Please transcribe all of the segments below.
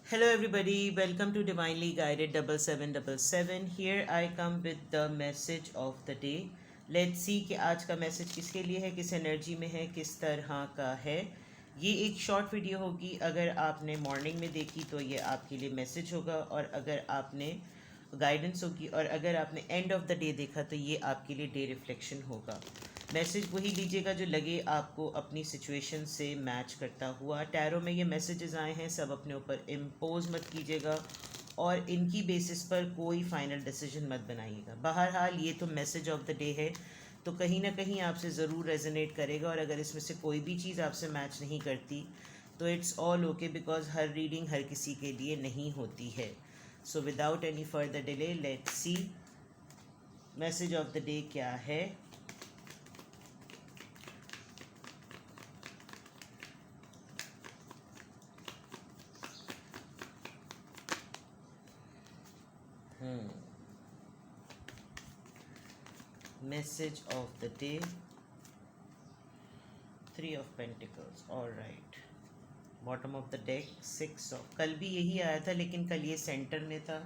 Hello, everybody. Welcome to Divinely Guided 7777. Here I come with the message of the day. Let's see कि आज का message किसके लिए है, किस एनर्जी में है, किस तरह का है. ये एक शॉर्ट वीडियो होगी. अगर आपने मॉर्निंग में देखी तो ये आपके लिए मैसेज होगा, और अगर आपने गाइडेंस होगी, और अगर आपने एंड ऑफ द डे देखा तो ये आपके लिए डे रिफ्लेक्शन होगा. मैसेज वही लीजिएगा जो लगे आपको अपनी सिचुएशन से मैच करता हुआ. टैरो में ये मैसेजेस आए हैं, सब अपने ऊपर इम्पोज मत कीजिएगा और इनकी बेसिस पर कोई फाइनल डिसीजन मत बनाइएगा. बहरहाल ये तो मैसेज ऑफ द डे है, तो कहीं ना कहीं आपसे ज़रूर रेजोनेट करेगा. और अगर इसमें से कोई भी चीज़ आपसे मैच नहीं करती तो इट्स ऑल ओके, बिकॉज हर रीडिंग हर किसी के लिए नहीं होती है. So without any further delay let's see message of the day क्या है. Message of the day, Three of Pentacles. All right. Bottom of the deck, Six of. कल भी यही आया था लेकिन कल ये सेंटर में था.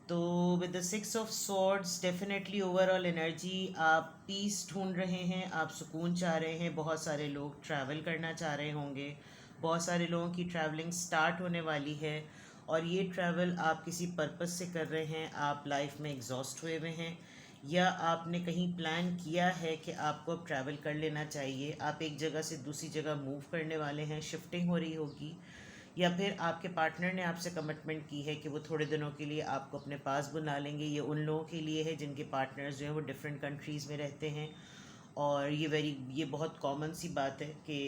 तो with the six of swords definitely overall energy आप पीस ढूंढ रहे हैं, आप सुकून चाह रहे हैं. बहुत सारे लोग ट्रैवल करना चाह रहे होंगे, बहुत सारे लोगों की ट्रैवलिंग स्टार्ट होने वाली है, और ये ट्रैवल आप किसी पर्पस से कर रहे हैं. आप लाइफ में एग्जॉस्ट हुए हुए हैं, या आपने कहीं प्लान किया है कि आपको अब ट्रैवल कर लेना चाहिए. आप एक जगह से दूसरी जगह मूव करने वाले हैं, शिफ्टिंग हो रही होगी, या फिर आपके पार्टनर ने आपसे कमिटमेंट की है कि वो थोड़े दिनों के लिए आपको अपने पास बुला लेंगे. ये उन लोगों के लिए है जिनके पार्टनर्स जो हैं वो डिफरेंट कंट्रीज़ में रहते हैं. और ये बहुत कॉमन सी बात है कि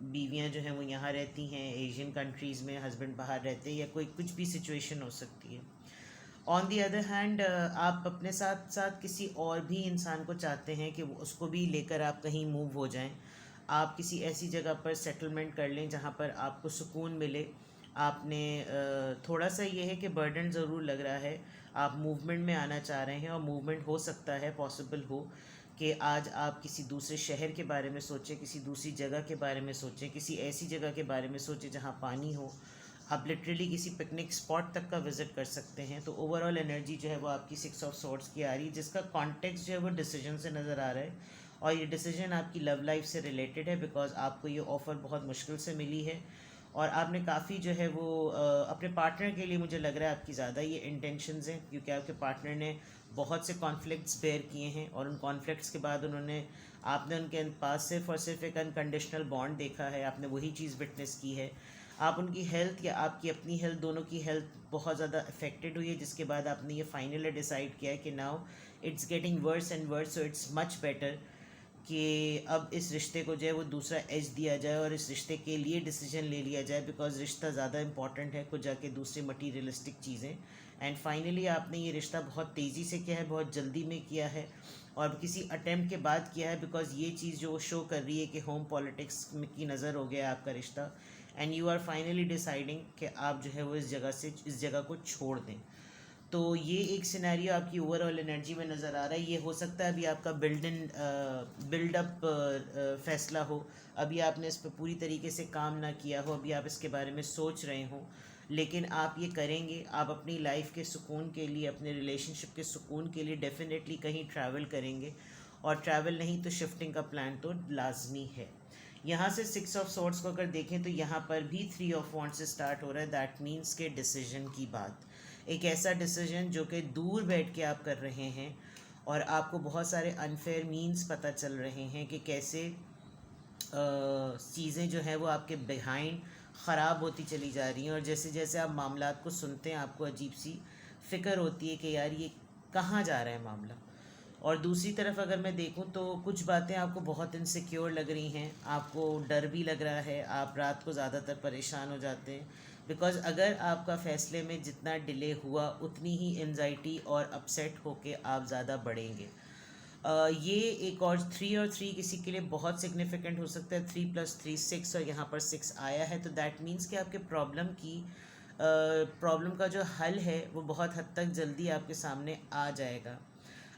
बीवियां जो हैं वो यहाँ रहती हैं एशियन कंट्रीज़ में, हस्बैंड बाहर रहते हैं, या कोई कुछ भी सिचुएशन हो सकती है. ऑन दी अदर हैंड आप अपने साथ साथ किसी और भी इंसान को चाहते हैं कि उसको भी लेकर आप कहीं मूव हो जाएं. आप किसी ऐसी जगह पर सेटलमेंट कर लें जहाँ पर आपको सुकून मिले. आपने थोड़ा सा ये है कि बर्डन ज़रूर लग रहा है. आप मूवमेंट में आना चाह रहे हैं, और मूवमेंट हो सकता है, पॉसिबल हो कि आज आप किसी दूसरे शहर के बारे में सोचें, किसी दूसरी जगह के बारे में सोचें, किसी ऐसी जगह के बारे में सोचें जहाँ पानी हो. आप लिटरली किसी पिकनिक स्पॉट तक का विज़िट कर सकते हैं. तो ओवरऑल एनर्जी जो है वो आपकी सिक्स ऑफ सॉर्ड्स की आ रही है, जिसका कॉन्टेक्स्ट जो है वो डिसीजन से नज़र आ रहा है. और ये डिसीजन आपकी लव लाइफ से रिलेटेड है, बिकॉज आपको ये ऑफ़र बहुत मुश्किल से मिली है, और आपने काफ़ी जो है वो अपने पार्टनर के लिए, मुझे लग रहा है आपकी ज़्यादा ये इंटेंशंस हैं, क्योंकि आपके पार्टनर ने बहुत से कॉन्फ्लिक्ट्स बेयर किए हैं, और उन कॉन्फ्लिक्ट्स के बाद आपने उनके पास सिर्फ और सिर्फ एक अनकंडीशनल बॉन्ड देखा है. आपने वही चीज़ विटनेस की है. आप उनकी हेल्थ या आपकी अपनी हेल्थ, दोनों की हेल्थ बहुत ज़्यादा अफेक्टेड हुई है, जिसके बाद आपने ये फाइनली डिसाइड किया है कि now it's getting worse and worse, so it's much better कि अब इस रिश्ते को जो है वो दूसरा एज दिया जाए, और इस रिश्ते के लिए डिसीजन ले लिया जाए, बिकॉज रिश्ता ज़्यादा इंपॉर्टेंट है कुछ जाके दूसरी मटीरियलिस्टिक चीज़ें. एंड फाइनली आपने ये रिश्ता बहुत तेज़ी से किया है, बहुत जल्दी में किया है, और किसी अटेम्प्ट के बाद किया है, बिकॉज ये चीज़ जो शो कर रही है कि होम पॉलिटिक्स की नज़र हो गया आपका रिश्ता. And you are finally deciding कि आप जो है वो इस जगह को छोड़ दें. तो ये एक सिनेरियो आपकी ओवरऑल एनर्जी में नज़र आ रहा है. ये हो सकता है अभी आपका बिल्डअप फैसला हो, अभी आपने इस पर पूरी तरीके से काम ना किया हो, अभी आप इसके बारे में सोच रहे हो, लेकिन आप ये करेंगे. आप अपनी लाइफ के सुकून के लिए, अपने रिलेशनशिप के सुकून के लिए डेफिनेटली कहीं ट्रैवल करेंगे, और ट्रैवल नहीं तो शिफ्टिंग का प्लान तो लाजमी है. यहाँ से सिक्स ऑफ सॉर्ड्स को अगर देखें तो यहाँ पर भी थ्री ऑफ वॉन्ड्स से स्टार्ट हो रहा है. दैट मीन्स के डिसीजन की बात, एक ऐसा डिसीजन जो कि दूर बैठ के आप कर रहे हैं, और आपको बहुत सारे अनफेयर मीन्स पता चल रहे हैं कि कैसे चीज़ें जो हैं वो आपके बिहाइंड ख़राब होती चली जा रही हैं. और जैसे जैसे आप मामलात को सुनते हैं आपको अजीब सी फ़िक्र होती है कि यार ये कहाँ जा रहा है मामला. और दूसरी तरफ अगर मैं देखूं तो कुछ बातें आपको बहुत इनसिक्योर लग रही हैं, आपको डर भी लग रहा है, आप रात को ज़्यादातर परेशान हो जाते हैं, बिकॉज़ अगर आपका फ़ैसले में जितना डिले हुआ उतनी ही एनजाइटी और अपसेट होके आप ज़्यादा बढ़ेंगे. ये एक और थ्री किसी के लिए बहुत सिग्निफिकेंट हो सकता है. 3 + 3 6, और यहाँ पर 6 आया है, तो दैट मीन्स कि आपके प्रॉब्लम का जो हल है वो बहुत हद तक जल्दी आपके सामने आ जाएगा.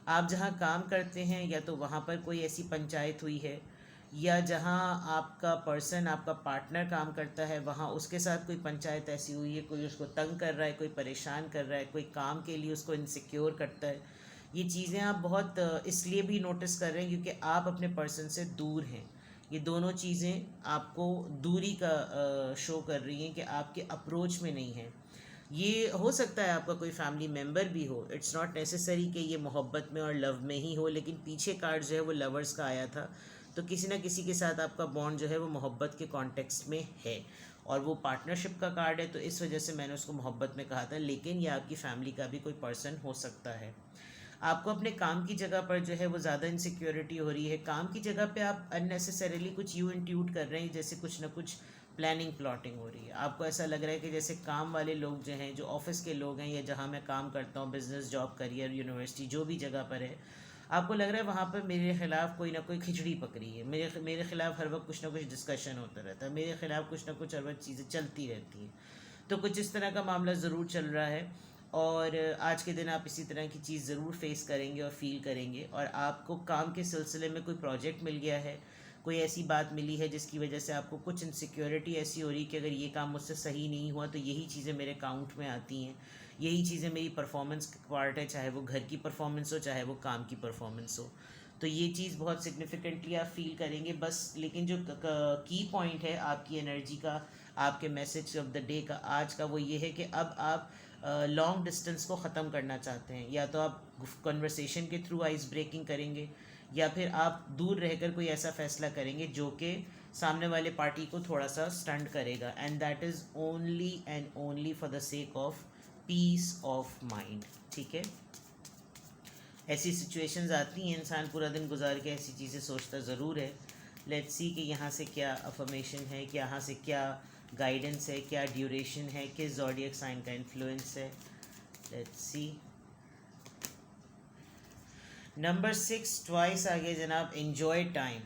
आप जहाँ काम करते हैं या तो वहाँ पर कोई ऐसी पंचायत हुई है या जहाँ आपका पर्सन, आपका पार्टनर काम करता है, वहाँ उसके साथ कोई पंचायत ऐसी हुई है, कोई उसको तंग कर रहा है, कोई परेशान कर रहा है, कोई काम के लिए उसको इनसिक्योर करता है। ये चीज़ें आप बहुत इसलिए भी नोटिस कर रहे हैं क्योंकि आप अपने पर्सन से दूर हैं। ये दोनों चीज़ें आपको दूरी का शो कर रही हैं कि आपके अप्रोच में नहीं है। ये हो सकता है आपका कोई फैमिली मेम्बर भी हो, इट्स नॉट नेसेसरी कि ये मोहब्बत में और लव में ही हो, लेकिन पीछे कार्ड जो है वो लवर्स का आया था। तो किसी ना किसी के साथ आपका बॉन्ड जो है वो मोहब्बत के कॉन्टेक्स्ट में है, और वो पार्टनरशिप का कार्ड है, तो इस वजह से मैंने उसको मोहब्बत में कहा था। लेकिन ये आपकी फैमिली का भी कोई पर्सन हो सकता है। आपको अपने काम की जगह पर जो है वो ज़्यादा इनसिक्योरिटी हो रही है। काम की जगह पे आप अननेसेसरीली कुछ यू इंट्यूट कर रहे हैं, जैसे कुछ ना कुछ प्लानिंग प्लॉटिंग हो रही है। आपको ऐसा लग रहा है कि जैसे काम वाले लोग जो हैं, जो ऑफिस के लोग हैं, या जहाँ मैं काम करता हूँ, बिजनेस, जॉब, करियर, यूनिवर्सिटी, जो भी जगह पर है, आपको लग रहा है वहाँ पर मेरे खिलाफ कोई ना कोई खिचड़ी पक रही है। मेरे खिलाफ हर वक्त कुछ ना कुछ डिस्कशन होता रहता है, मेरे खिलाफ कुछ ना कुछ हर वक्त चीज़ें चलती रहती हैं। तो कुछ इस तरह का मामला ज़रूर चल रहा है, और आज के दिन आप इसी तरह की चीज़ ज़रूर फेस करेंगे और फील करेंगे। और आपको काम के सिलसिले में कोई प्रोजेक्ट मिल गया है, कोई ऐसी बात मिली है जिसकी वजह से आपको कुछ इनसिक्योरिटी ऐसी हो रही है कि अगर ये काम मुझसे सही नहीं हुआ तो यही चीज़ें मेरे काउंट में आती हैं, यही चीज़ें मेरी परफॉर्मेंस का पार्ट है, चाहे वो घर की परफॉर्मेंस हो, चाहे वो काम की परफॉर्मेंस हो। तो ये चीज़ बहुत सिग्निफिकेंटली आप फील करेंगे बस। लेकिन जो की पॉइंट है आपकी एनर्जी का, आपके मैसेज ऑफ द डे का आज का, वो ये है कि अब आप लॉन्ग डिस्टेंस को ख़त्म करना चाहते हैं। या तो आप कन्वर्सेशन के थ्रू आइस ब्रेकिंग करेंगे, या फिर आप दूर रहकर कोई ऐसा फैसला करेंगे जो कि सामने वाले पार्टी को थोड़ा सा स्टंट करेगा, and that is only and only for the sake of peace of mind. ठीक है, ऐसी सिचुएशंस आती हैं, इंसान पूरा दिन गुजार के ऐसी चीज़ें सोचता ज़रूर है। लेट्स सी कि यहाँ से क्या अफर्मेशन है, कि यहाँ से क्या गाइडेंस है, क्या ड्यूरेशन है, किस ज़ोडिएक साइन का इन्फ्लुएंस है। Let's see. नंबर 6 ट्वाइस आ गया जनाब, एन्जॉय टाइम।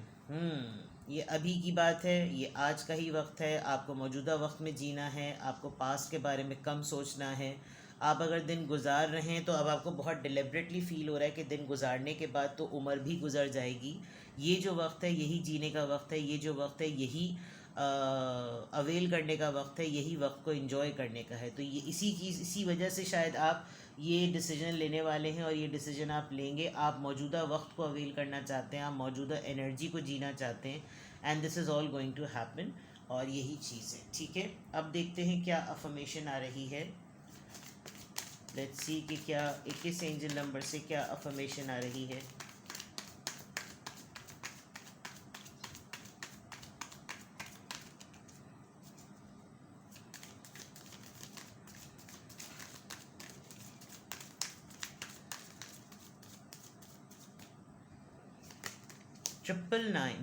ये अभी की बात है, ये आज का ही वक्त है। आपको मौजूदा वक्त में जीना है, आपको पास्ट के बारे में कम सोचना है। आप अगर दिन गुजार रहे हैं तो अब आपको बहुत डिलिबरेटली फ़ील हो रहा है कि दिन गुजारने के बाद तो उम्र भी गुजर जाएगी। ये जो वक्त है यही जीने का वक्त है, ये जो वक्त है यही अवेल करने का वक्त है, यही वक्त को एंजॉय करने का है। तो ये इसी वजह से शायद आप ये डिसीजन लेने वाले हैं, और ये डिसीजन आप लेंगे। आप मौजूदा वक्त को अवेल करना चाहते हैं, आप मौजूदा एनर्जी को जीना चाहते हैं, and this is all going to happen. और यही चीज़ है। ठीक है, अब देखते हैं क्या अफर्मेशन आ रही है। लेट्स सी कि क्या 21 एंजल नंबर से क्या अफर्मेशन आ रही है।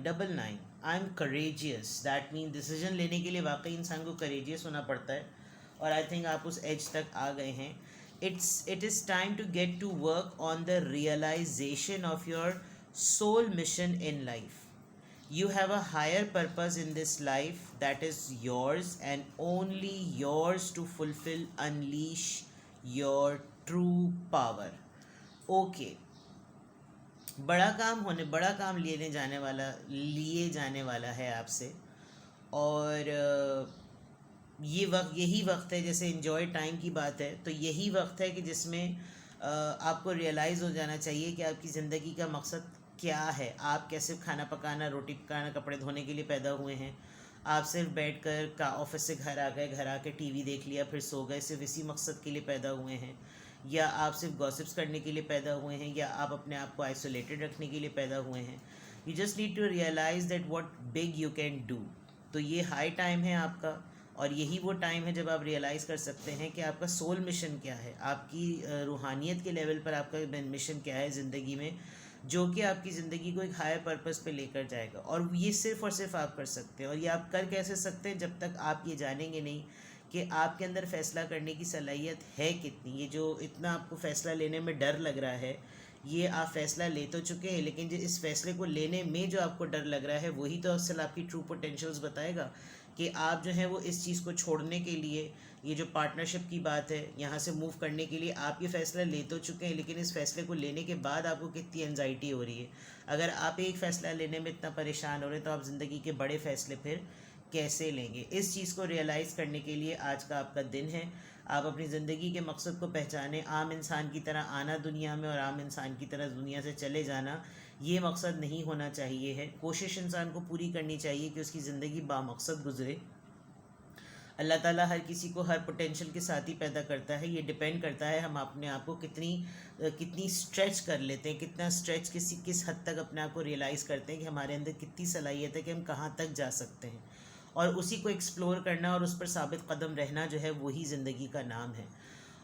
Double nine, I am courageous. That mean decision लेने के लिए वाकई इंसान को करेजियस होना पड़ता है, और आई थिंक आप उस एज तक आ गए हैं। It is time to get to work on the realisation of your soul mission in life. You have a higher purpose in this life that is yours and only yours to fulfill, unleash your true power. Okay. बड़ा काम लिए जाने वाला है आपसे। और यही वक्त है, जैसे इन्जॉय टाइम की बात है, तो यही वक्त है कि जिसमें आपको रियलाइज़ हो जाना चाहिए कि आपकी ज़िंदगी का मकसद क्या है। आप कैसे खाना पकाना, रोटी पकाना, कपड़े धोने के लिए पैदा हुए हैं? आप सिर्फ बैठकर का ऑफिस से घर आ गए, घर आके टीवी देख लिया, फिर सो गए, सिर्फ इसी मकसद के लिए पैदा हुए हैं? या आप सिर्फ गॉसिप्स करने के लिए पैदा हुए हैं? या आप अपने आप को आइसोलेटेड रखने के लिए पैदा हुए हैं? You just need to realise that what big you can do. तो ये हाई टाइम है आपका, और यही वो टाइम है जब आप रियलाइज़ कर सकते हैं कि आपका सोल मिशन क्या है, आपकी रूहानियत के लेवल पर आपका मिशन क्या है ज़िंदगी में, जो कि आपकी ज़िंदगी को एक हायर पर्पस पे लेकर जाएगा। और ये सिर्फ़ और सिर्फ आप कर सकते हैं। और ये आप कर कैसे सकते हैं? जब तक आप ये जानेंगे नहीं कि आपके अंदर फ़ैसला करने की सलाहियत है कितनी। ये जो इतना आपको फ़ैसला लेने में डर लग रहा है, ये आप फ़ैसला ले तो चुके हैं, लेकिन जो इस फ़ैसले को लेने में जो आपको डर लग रहा है, वही तो असल आपकी ट्रू पोटेंशियल्स बताएगा कि आप जो है वो इस चीज़ को छोड़ने के लिए, ये जो पार्टनरशिप की बात है, यहाँ से मूव करने के लिए आप ये फ़ैसला ले तो चुके हैं, लेकिन इस फ़ैसले को लेने के बाद आपको कितनी एनजाइटी हो रही है। अगर आप एक फ़ैसला लेने में इतना परेशान हो रहे हैं तो आप ज़िंदगी के बड़े फ़ैसले फिर कैसे लेंगे। इस चीज़ को रियलाइज़ करने के लिए आज का आपका दिन है। आप अपनी ज़िंदगी के मकसद को पहचानें। आम इंसान की तरह आना दुनिया में और आम इंसान की तरह दुनिया से चले जाना, ये मकसद नहीं होना चाहिए है। कोशिश इंसान को पूरी करनी चाहिए कि उसकी ज़िंदगी बामकसद गुजरे। अल्लाह ताला हर किसी को हर पोटेंशियल के साथ ही पैदा करता है। ये डिपेंड करता है हम अपने आप को कितनी स्ट्रेच कर लेते हैं, कितना स्ट्रेच किस हद तक अपने आप को रियलाइज़ करते हैं कि हमारे अंदर कितनी सलाहियत है कि हम कहाँ तक जा सकते हैं, और उसी को एक्सप्लोर करना और उस पर साबित कदम रहना जो है वही ज़िंदगी का नाम है।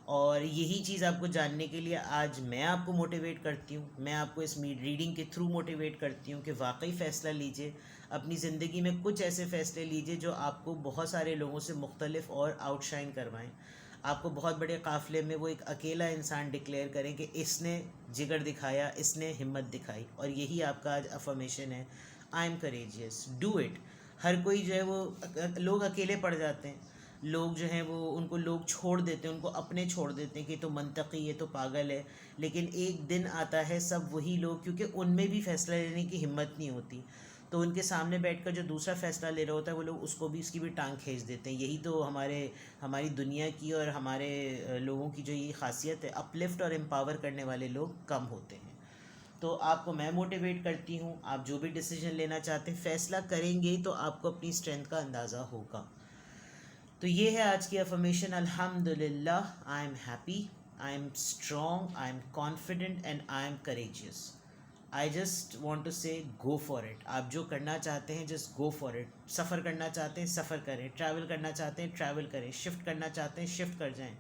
और यही चीज़ आपको जानने के लिए आज मैं आपको मोटिवेट करती हूँ, मैं आपको इस रीडिंग के थ्रू मोटिवेट करती हूँ कि वाकई फ़ैसला लीजिए, अपनी ज़िंदगी में कुछ ऐसे फ़ैसले लीजिए जो आपको बहुत सारे लोगों से मुख्तलिफ और आउटशाइन करवाएं। आपको बहुत बड़े काफ़िले में वो एक अकेला इंसान डिक्लेयर करें कि इसने जिगर दिखाया, इसने हिम्मत दिखाई, और यही आपका आज अफर्मेशन है। I am courageous, do it. हर कोई जो है वो लोग अकेले पड़ जाते हैं, लोग जो हैं वो उनको लोग छोड़ देते हैं, उनको अपने छोड़ देते हैं कि तो मनतकी, ये तो पागल है। लेकिन एक दिन आता है सब वही लोग, क्योंकि उनमें भी फ़ैसला लेने की हिम्मत नहीं होती, तो उनके सामने बैठकर जो दूसरा फ़ैसला ले रहा होता है वो लोग उसको भी, उसकी भी टांग खींच देते हैं। यही तो हमारी दुनिया की और हमारे लोगों की जो ये खासियत है, अपलिफ्ट और एम्पावर करने वाले लोग कम होते हैं। तो आपको मैं मोटिवेट करती हूँ, आप जो भी डिसीजन लेना चाहते हैं फ़ैसला करेंगे तो आपको अपनी स्ट्रेंथ का अंदाज़ा होगा। तो ये है आज की अफर्मेशन। अल्हम्दुलिल्लाह, I am happy, I am strong, I am confident and I am courageous. I just want to say go for it. आप जो करना चाहते हैं जस्ट गो फॉर इट। सफ़र करना चाहते हैं सफ़र करें, ट्रैवल करना चाहते हैं ट्रैवल करें, शिफ्ट करना चाहते हैं शिफ्ट कर जाएं,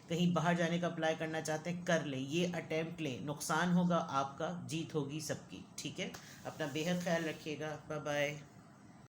कहीं बाहर जाने का अप्लाई करना चाहते हैं कर लें, ये अटैम्प्ट लें। नुकसान होगा आपका, जीत होगी सबकी। ठीक है, अपना बेहद ख्याल रखिएगा। Bye bye.